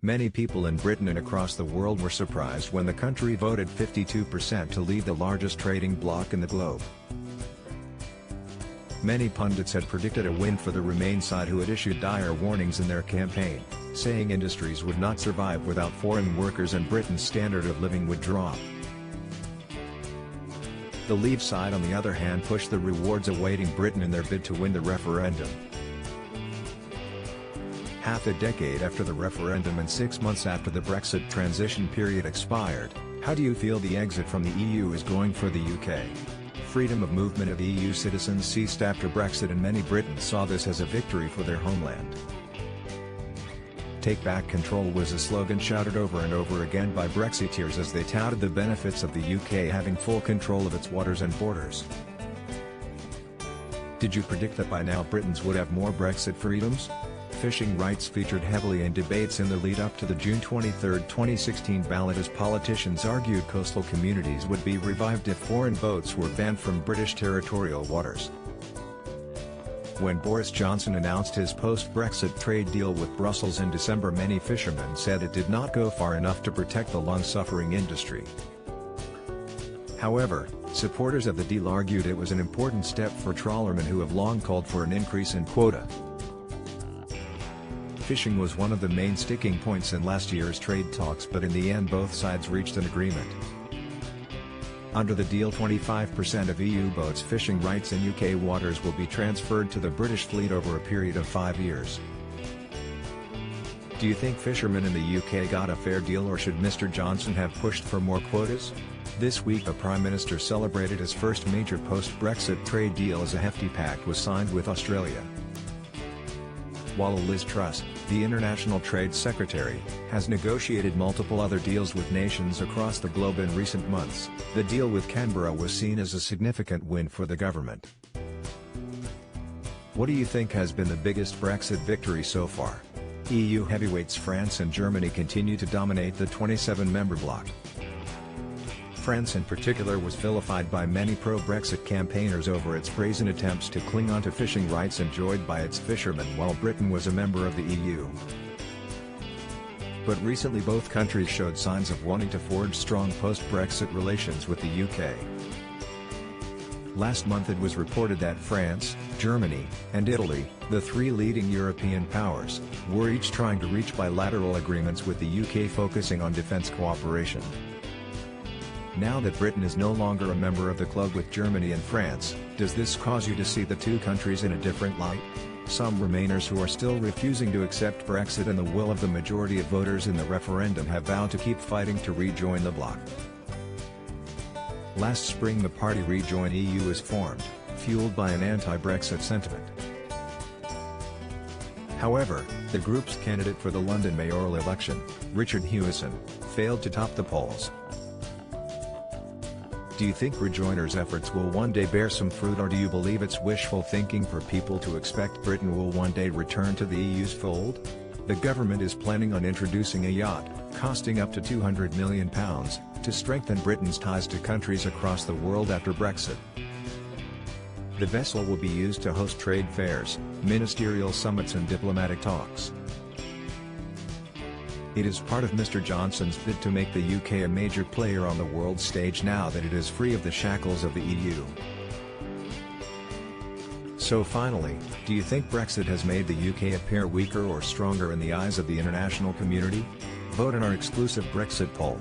Many people in Britain and across the world were surprised when the country voted 52% to leave the largest trading bloc in the globe. Many pundits had predicted a win for the Remain side, who had issued dire warnings in their campaign, saying industries would not survive without foreign workers and Britain's standard of living would drop. The Leave side, on the other hand, pushed the rewards awaiting Britain in their bid to win the referendum. Half a decade after the referendum and 6 months after the Brexit transition period expired, how do you feel the exit from the EU is going for the UK? Freedom of movement of EU citizens ceased after Brexit, and many Britons saw this as a victory for their homeland. Take back control was a slogan shouted over and over again by Brexiteers as they touted the benefits of the UK having full control of its waters and borders. Did you predict that by now Britons would have more Brexit freedoms? Fishing rights featured heavily in debates in the lead-up to the June 23, 2016 ballot, as politicians argued coastal communities would be revived if foreign boats were banned from British territorial waters. When Boris Johnson announced his post-Brexit trade deal with Brussels in December, many fishermen said it did not go far enough to protect the long-suffering industry. However, supporters of the deal argued it was an important step for trawlermen who have long called for an increase in quota. Fishing was one of the main sticking points in last year's trade talks, but in the end both sides reached an agreement. Under the deal, 25% of EU boats fishing rights in UK waters will be transferred to the British fleet over a period of 5 years. Do you think fishermen in the UK got a fair deal, or should Mr. Johnson have pushed for more quotas? This week the Prime Minister celebrated his first major post-Brexit trade deal as a hefty pact was signed with Australia. While Liz Truss, the International Trade Secretary, has negotiated multiple other deals with nations across the globe in recent months, the deal with Canberra was seen as a significant win for the government. What do you think has been the biggest Brexit victory so far? EU heavyweights France and Germany continue to dominate the 27-member bloc. France in particular was vilified by many pro-Brexit campaigners over its brazen attempts to cling on to fishing rights enjoyed by its fishermen while Britain was a member of the EU. But recently both countries showed signs of wanting to forge strong post-Brexit relations with the UK. Last month it was reported that France, Germany, and Italy, the three leading European powers, were each trying to reach bilateral agreements with the UK focusing on defence cooperation. Now that Britain is no longer a member of the club with Germany and France, does this cause you to see the two countries in a different light? Some Remainers who are still refusing to accept Brexit and the will of the majority of voters in the referendum have vowed to keep fighting to rejoin the bloc. Last spring the party Rejoin EU was formed, fueled by an anti-Brexit sentiment. However, the group's candidate for the London mayoral election, Richard Hewison, failed to top the polls. Do you think Rejoiners' efforts will one day bear some fruit, or do you believe it's wishful thinking for people to expect Britain will one day return to the EU's fold? The government is planning on introducing a yacht, costing up to £200 million, to strengthen Britain's ties to countries across the world after Brexit. The vessel will be used to host trade fairs, ministerial summits and diplomatic talks. It is part of Mr. Johnson's bid to make the UK a major player on the world stage now that it is free of the shackles of the EU. So finally, do you think Brexit has made the UK appear weaker or stronger in the eyes of the international community? Vote in our exclusive Brexit poll.